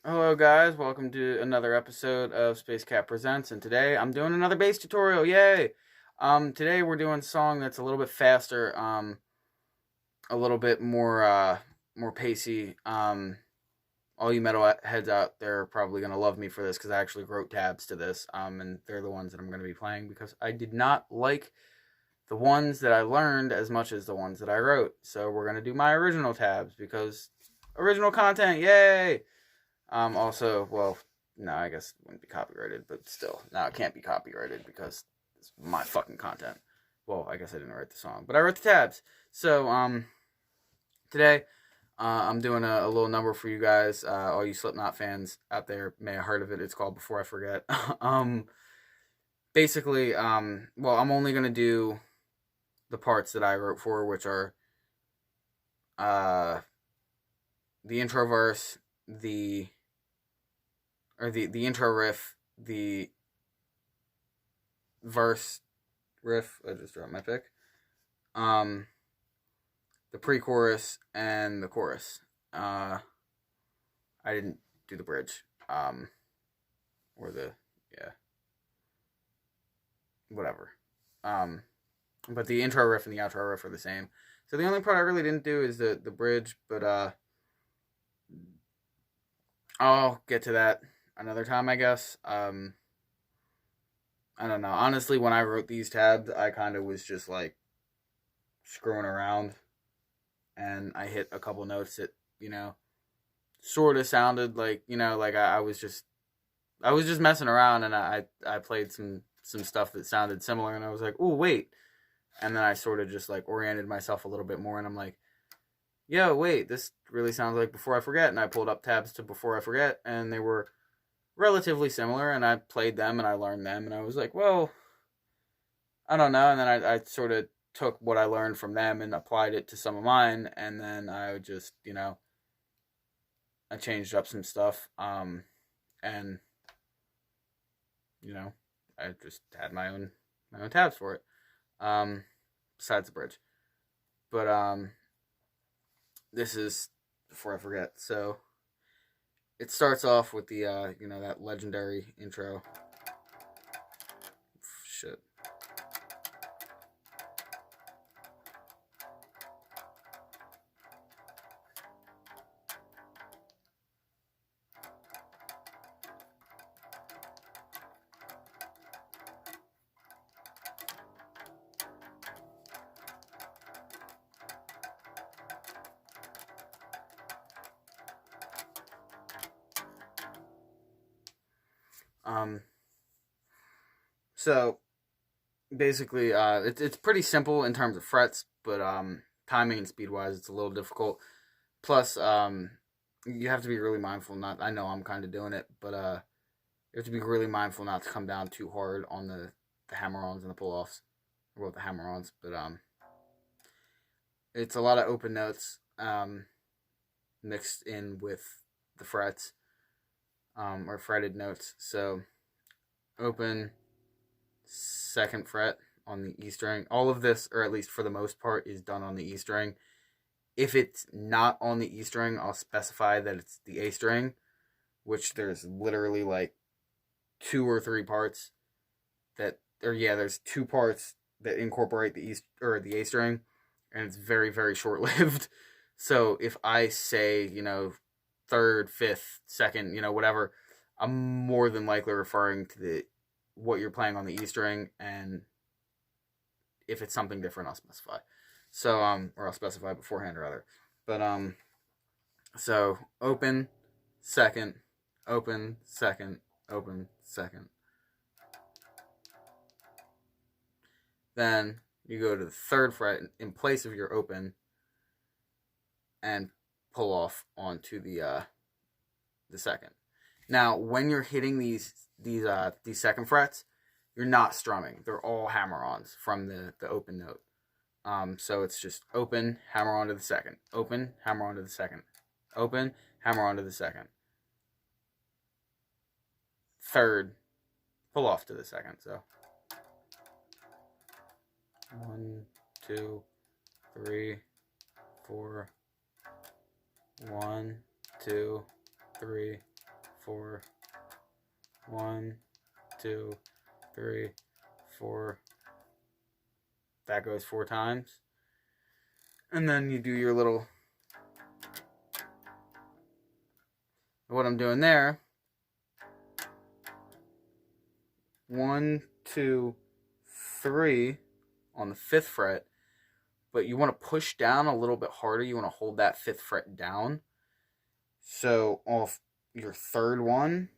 Hello guys, welcome to another episode of Space Cat Presents, and today I'm doing another bass tutorial, yay! Today we're doing a song that's a little bit faster, a little bit more pacey. All you metal heads out there are probably gonna love me for this, because I actually wrote tabs to this, and they're the ones that I'm gonna be playing, because I did not like the ones that I learned as much as the ones that I wrote, so we're gonna do my original tabs, because original content, yay! Also, well, no, I guess it wouldn't be copyrighted, but still, no, it can't be copyrighted because it's my fucking content. Well, I guess I didn't write the song, but I wrote the tabs. So, today, I'm doing a little number for you guys. All you Slipknot fans out there may have heard of it. It's called Before I Forget. Basically, well, I'm only gonna do the parts that I wrote for, which are, uh, the intro verse, the intro riff, the verse riff. I just dropped my pick. Um, the pre-chorus and the chorus. I didn't do the bridge. Or the yeah, whatever. But the intro riff and the outro riff are the same. So the only part I really didn't do is the bridge, but I'll get to that another time, I guess. I don't know. Honestly, when I wrote these tabs, I kind of was just like screwing around, and I hit a couple notes that sort of sounded like like I was just messing around, and I played some stuff that sounded similar, and I was like, oh wait, and then I sort of just like oriented myself a little bit more, and I'm like, yo, wait, this really sounds like Before I Forget, and I pulled up tabs to Before I Forget, and they were relatively similar, and I played them and I learned them, and I was like, well, I don't know, and then I sort of took what I learned from them and applied it to some of mine, and then I just I changed up some stuff, and you know I just had my own tabs for it, besides the bridge, but this is Before I Forget. So it starts off with the that legendary intro. Shit. Um, so basically, it's pretty simple in terms of frets, but timing and speed wise, it's a little difficult. Plus, you have to be really mindful. Not, I know I'm kind of doing it, but you have to be really mindful not to come down too hard on the hammer-ons and the pull-offs, or both the hammer-ons. But it's a lot of open notes mixed in with the frets, or fretted notes. So open, second fret on the E string. All of this, or at least for the most part, is done on the E string. If it's not on the E string, I'll specify that it's the A string, which there's literally like two or three parts that, or yeah, there's two parts that incorporate the E or the A string, and it's very very short lived. So if I say third, fifth, second, whatever, I'm more than likely referring to the what you're playing on the E string, and if it's something different, I'll specify. So or I'll specify beforehand rather. But so open, second, open, second, open, second. Then you go to the third fret in place of your open, and pull off onto the second. Now, when you're hitting these second frets, you're not strumming. They're all hammer-ons from the open note. So it's just open, hammer onto the second, open, hammer onto the second, open, hammer onto the second, third, pull off to the second. So 1, 2, 3, 4. 1, 2, 3, 4. 1, 2, 3, 4. That goes 4 times. And then you do your little, what I'm doing there, 1, 2, 3 on the 5th fret, but you want to push down a little bit harder. You want to hold that 5th fret down. So off your 3rd one,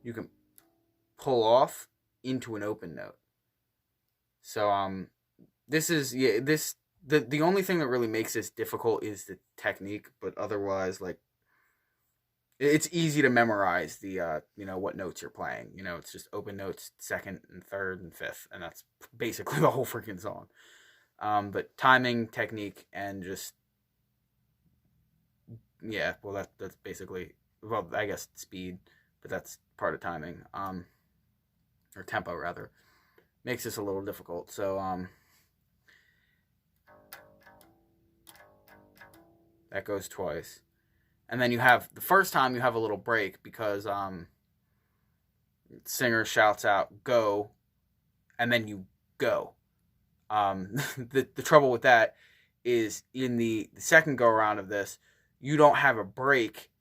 you can pull off into an open note. So this is, yeah, the only thing that really makes this difficult is the technique, but otherwise, like, it's easy to memorize the what notes you're playing. It's just open notes, 2nd and 3rd and 5th, and that's basically the whole freaking song. But timing, technique, and just, yeah, well, that's basically, well, I guess speed, but that's part of timing, or tempo rather, makes this a little difficult. So that goes twice, and then you have the first time you have a little break because singer shouts out "go," and then you go. The trouble with that is in the second go around of this, you don't have a break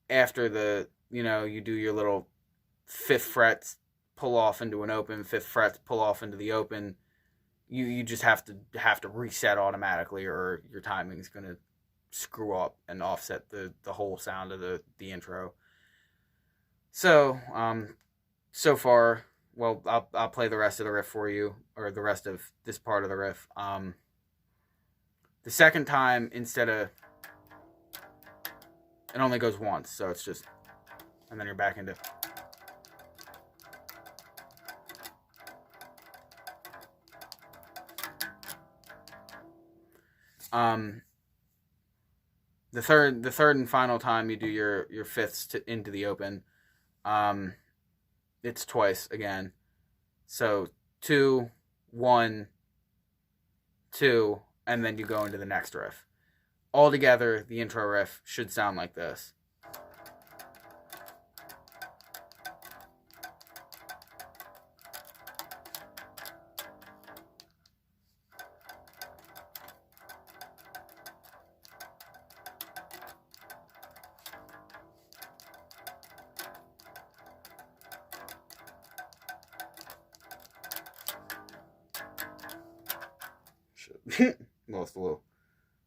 after you do your little 5th fret pull off into an open, 5th fret pull off into the open. You just have to reset automatically, or your timing is going to screw up and offset the whole sound of the intro. So so far, well, I'll play the rest of the riff for you, or the rest of this part of the riff. The second time, instead of, it only goes once, so it's just, and then you're back into. The third and final time you do your 5ths into the open, it's twice again. So 2, 1, 2, and then you go into the next riff. Altogether, the intro riff should sound like this.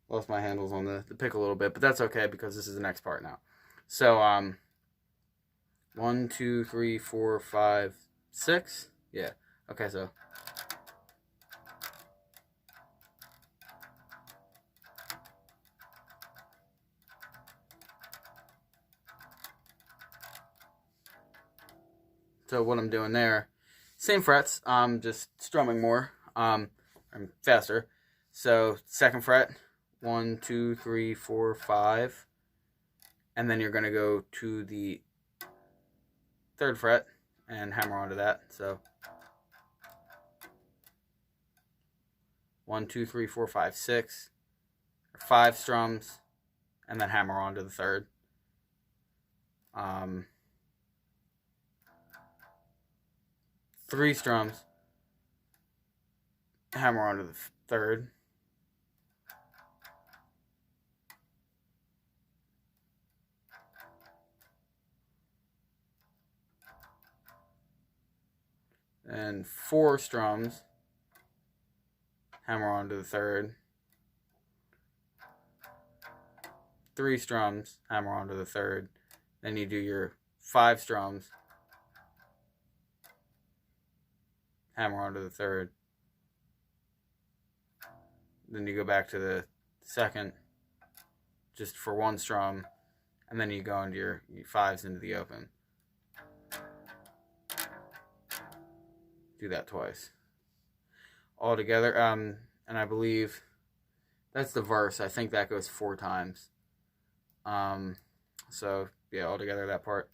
Lost my handles on the pick a little bit, but that's okay because this is the next part now. So 1, 2, 3, 4, 5, 6. Yeah. Okay, so what I'm doing there, same frets, just strumming more, I'm faster. So 2nd fret, 1, 2, 3, 4, 5, and then you're going to go to the 3rd fret and hammer onto that. So 1, 2, 3, 4, 5, 6, 5 strums, and then hammer onto the 3rd. 3 strums, hammer onto the 3rd. And 4 strums, hammer onto the 3rd. 3 strums, hammer onto the 3rd. Then you do your 5 strums, hammer onto the 3rd. Then you go back to the 2nd, just for 1 strum, and then you go into your 5s into the open. Do that twice. All together, and I believe that's the verse. I think that goes 4 times. So yeah, all together that part.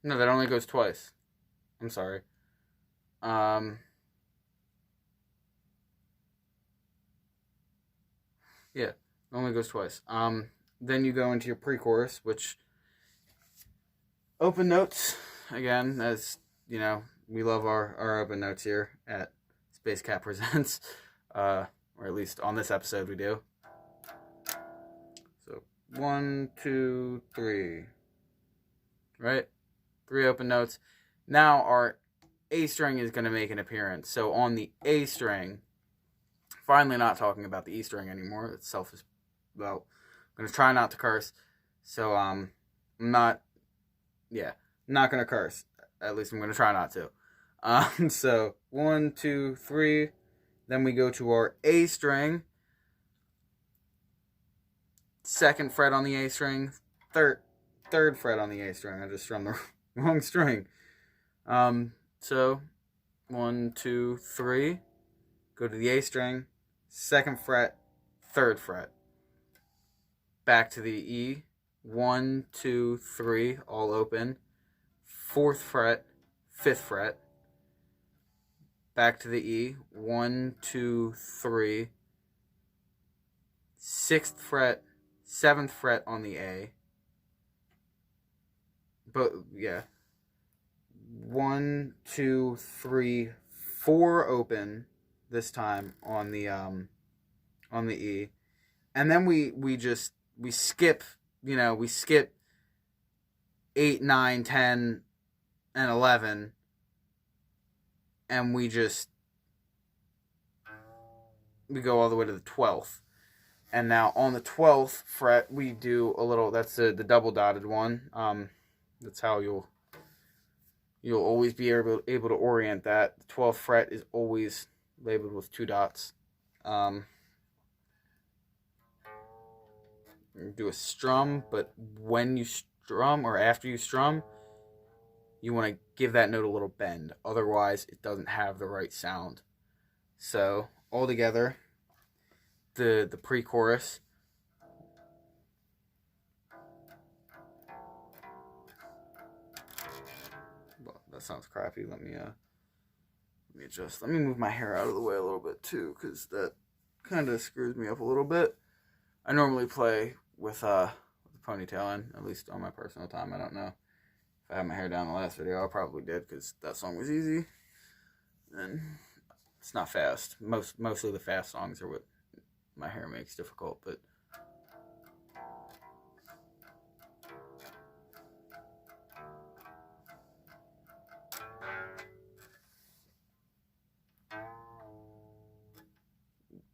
No, that only goes twice. I'm sorry. Um, yeah, it only goes twice. Then you go into your pre-chorus, which open notes again, as you know, we love our open notes here at Space Cat Presents, or at least on this episode we do. So 1, 2, 3, right? 3 open notes. Now our A string is going to make an appearance. So on the A string, finally not talking about the E string anymore. It's selfish. Well, I'm going to try not to curse. So I'm not going to curse. At least I'm going to try not to. So 1, 2, 3. Then we go to our A string. 2nd fret on the A string. Third fret on the A string. I just strummed the wrong string. So 1, 2, 3. Go to the A string. 2nd fret. 3rd fret. Back to the E. 1, 2, 3. All open. 4th fret. 5th fret. Back to the E. 1, 2, 3. 6th fret. 7th fret on the A. But yeah. 1, 2, 3, 4 open this time on the E. And then we skip, we skip 8, 9, 10, and 11, and we go all the way to the 12th. And now on the 12th fret, we do a little, that's the double dotted one. That's how you'll always be able to orient that. The 12th fret is always labeled with 2 dots. Do a strum, but when you strum or after you strum, you want to give that note a little bend. Otherwise, it doesn't have the right sound. So, all together, the pre-chorus. Well, that sounds crappy. Let me adjust. Let me move my hair out of the way a little bit too, because that kind of screws me up a little bit. I normally play with a ponytail in, at least on my personal time. I don't know if I had my hair down in the last video. I probably did, because that song was easy. And it's not fast. Mostly the fast songs are what my hair makes difficult, but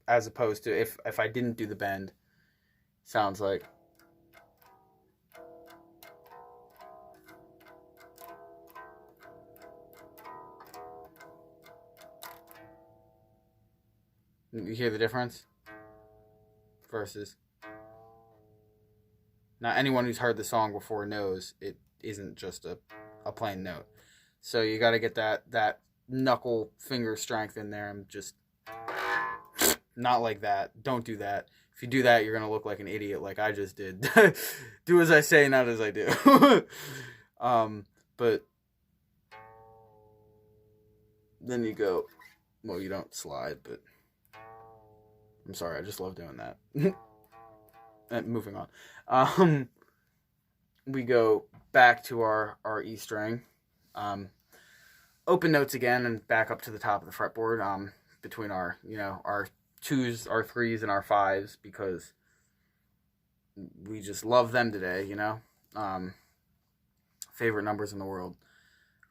as opposed to if I didn't do the bend, sounds like you hear the difference versus now anyone who's heard the song before knows it isn't just a plain note. So you got to get that knuckle finger strength in there and just not like that. Don't do that. If you do that, you're going to look like an idiot like I just did. Do as I say, not as I do. But then you go, well, you don't slide, but I'm sorry, I just love doing that. And moving on. We go back to our E string. Open notes again and back up to the top of the fretboard, between our 2s, our 3s, and our 5s, because we just love them today, favorite numbers in the world,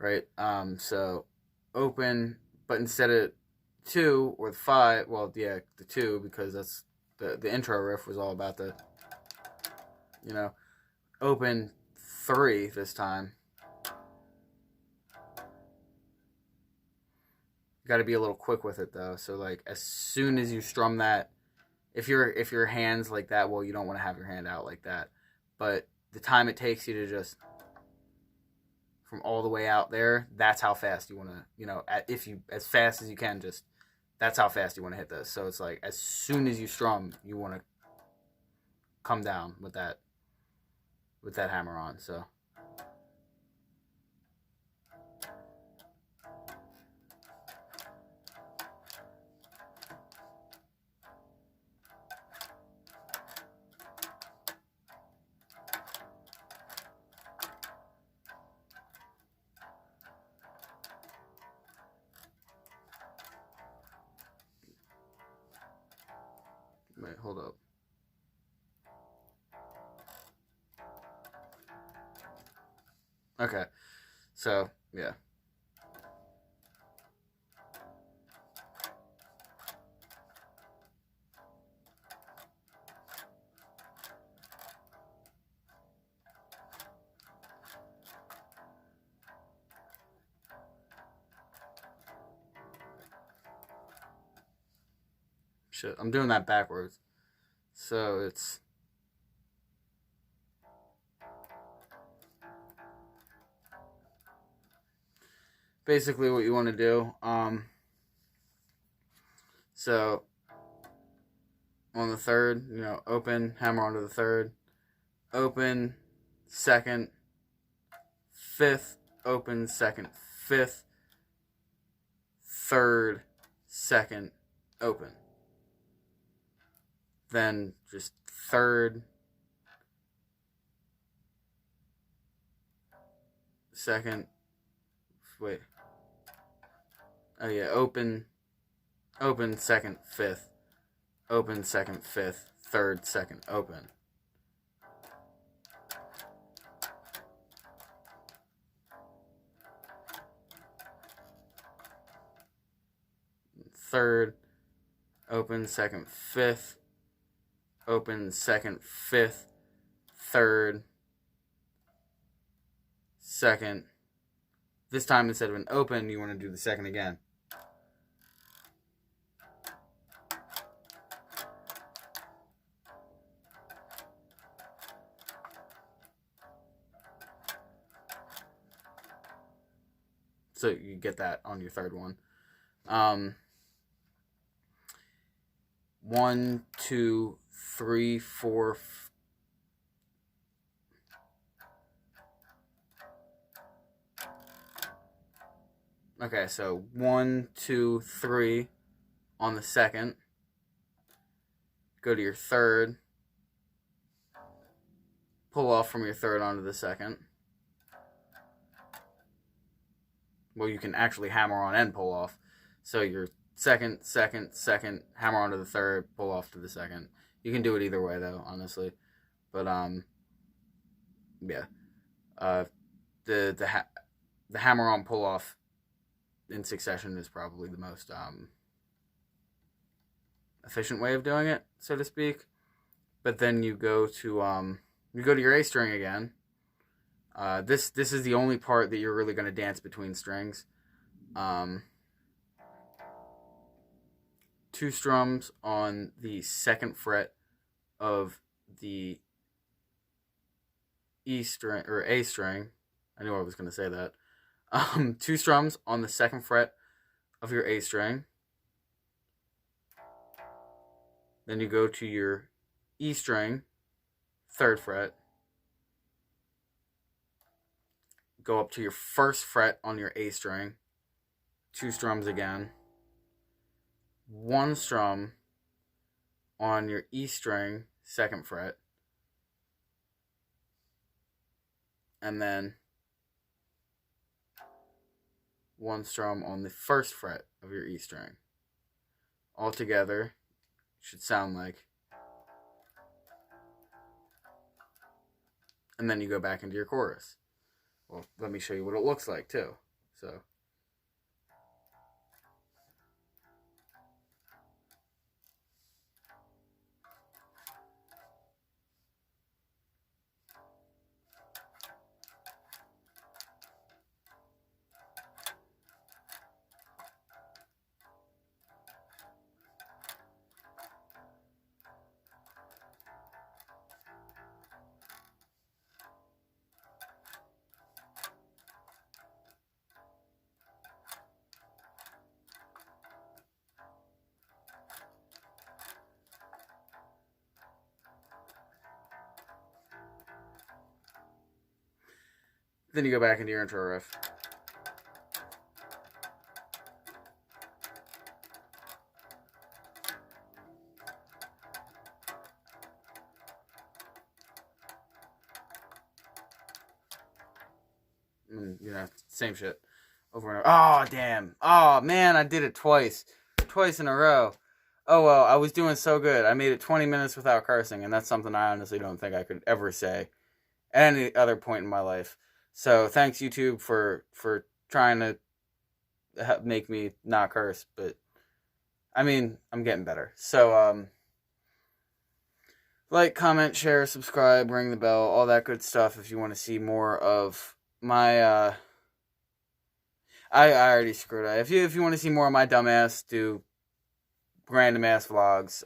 right? So open, but instead of 2 or the 5, well, yeah, the 2, because that's the intro riff was all about the, open 3 this time. You got to be a little quick with it though. So like as soon as you strum that, if your hand's like that, well, you don't want to have your hand out like that. But the time it takes you to just from all the way out there, that's how fast you want to, if you as fast as you can, just that's how fast you want to hit this. So it's like as soon as you strum, you want to come down with that hammer on. So Wait, hold up. Okay, so yeah. Shit, I'm doing that backwards. So it's basically what you want to do. So on the third, open, hammer onto the third, open, second, fifth, open, second, fifth, third, second, open. Then just third, second, wait. Oh yeah, open, second, fifth, open, second, fifth, third, second, open. Third, open, second, fifth, open, second, fifth, third, second. This time, instead of an open, you want to do the second again. So you get that on your third one. 1, 2, 3, 4. Okay, so 1, 2, 3 on the second. Go to your third. Pull off from your third onto the second. Well, you can actually hammer on and pull off. So your second, hammer onto the third, pull off to the second. You can do it either way though, honestly. But yeah. The hammer on pull off in succession is probably the most efficient way of doing it, so to speak. But then you go to your A string again. This is the only part that you're really going to dance between strings. 2 strums on the second fret of the E string or A string. I knew I was going to say that. 2 strums on the second fret of your A string. Then you go to your E string, 3rd fret. Go up to your 1st fret on your A string. 2 strums again. 1 strum on your E string, 2nd fret. And then 1 strum on the 1st fret of your E string. All together should sound like. And then you go back into your chorus. Well, let me show you what it looks like too. So. Then you go back into your intro riff. And, same shit over and over. Oh, damn. Oh, man, I did it twice. Twice in a row. Oh well, I was doing so good. I made it 20 minutes without cursing, and that's something I honestly don't think I could ever say at any other point in my life. So thanks YouTube for trying to make me not curse, but I mean, I'm getting better. So like, comment, share, subscribe, ring the bell, all that good stuff if you want to see more of my I already screwed up. If you want to see more of my dumbass do random ass vlogs,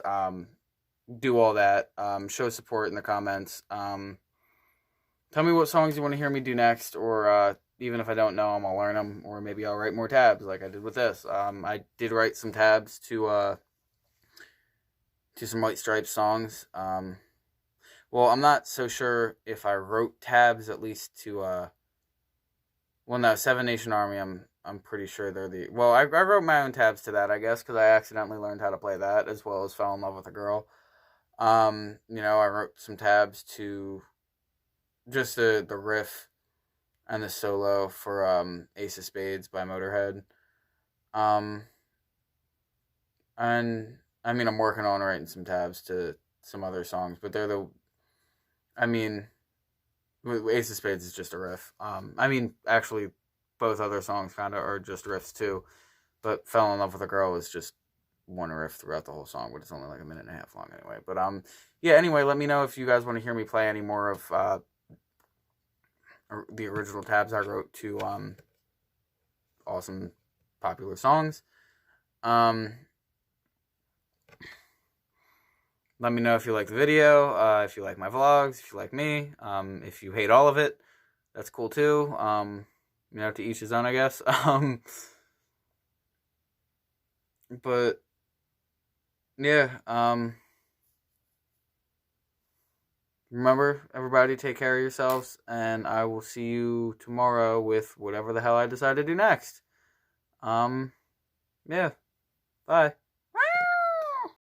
do all that. Show support in the comments. Tell me what songs you want to hear me do next, or even if I don't know them, I'll learn them, or maybe I'll write more tabs like I did with this. I did write some tabs to some White Stripes songs. Well, I'm not so sure if I wrote tabs at least to well, no, Seven Nation Army. I'm pretty sure they're the. Well, I wrote my own tabs to that, I guess, because I accidentally learned how to play that as well as fell in love with a girl. I wrote some tabs to just the riff and the solo for Ace of Spades by Motorhead. Um, and I mean, I'm working on writing some tabs to some other songs, but they're the. I mean, Ace of Spades is just a riff. I mean, actually, both other songs kind of are just riffs too. But Fell in Love with a Girl is just one riff throughout the whole song, but it's only like a minute and a half long anyway. But yeah. Anyway, let me know if you guys want to hear me play any more of the original tabs I wrote to awesome popular songs. Let me know if you like the video, if you like my vlogs, if you like me, if you hate all of it, that's cool too. To each his own, I guess. But yeah, remember, everybody, take care of yourselves, and I will see you tomorrow with whatever the hell I decide to do next. Yeah, bye.